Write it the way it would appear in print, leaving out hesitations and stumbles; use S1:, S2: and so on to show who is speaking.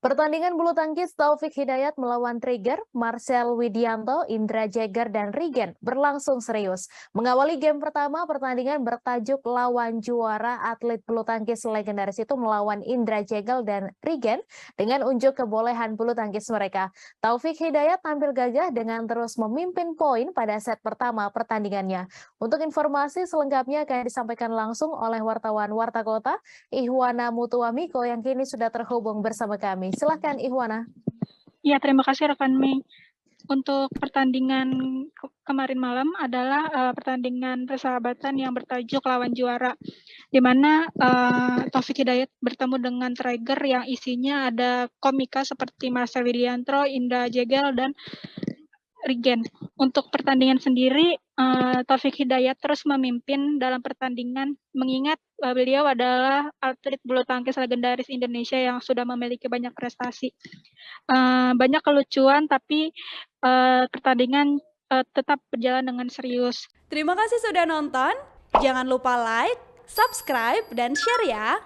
S1: Pertandingan bulu tangkis Taufik Hidayat melawan Trigger, Marcel Widianto, Indra Jagger, dan Rigen berlangsung serius. Mengawali game pertama, pertandingan bertajuk lawan juara atlet bulu tangkis legendaris itu melawan Indra Jagger dan Rigen dengan unjuk kebolehan bulu tangkis mereka. Taufik Hidayat tampil gagah dengan terus memimpin poin pada set pertama pertandingannya. Untuk informasi selengkapnya akan disampaikan langsung oleh wartawan Warta Kota, Ihwana Mutuamiko yang kini sudah terhubung bersama kami. Silahkan Ihwana.
S2: Ya, terima kasih rekan Mei. Untuk pertandingan kemarin malam adalah pertandingan persahabatan yang bertajuk lawan juara, di mana Taufik Hidayat bertemu dengan Trigger yang isinya ada komika seperti Marcel Widianto, Indra Jegel, dan Rigen. Untuk pertandingan sendiri, Taufik Hidayat terus memimpin dalam pertandingan, mengingat beliau adalah atlet bulu tangkis legendaris Indonesia yang sudah memiliki banyak prestasi. Banyak kelucuan, tapi pertandingan tetap berjalan dengan serius.
S3: Terima kasih sudah nonton. Jangan lupa like, subscribe, dan share ya.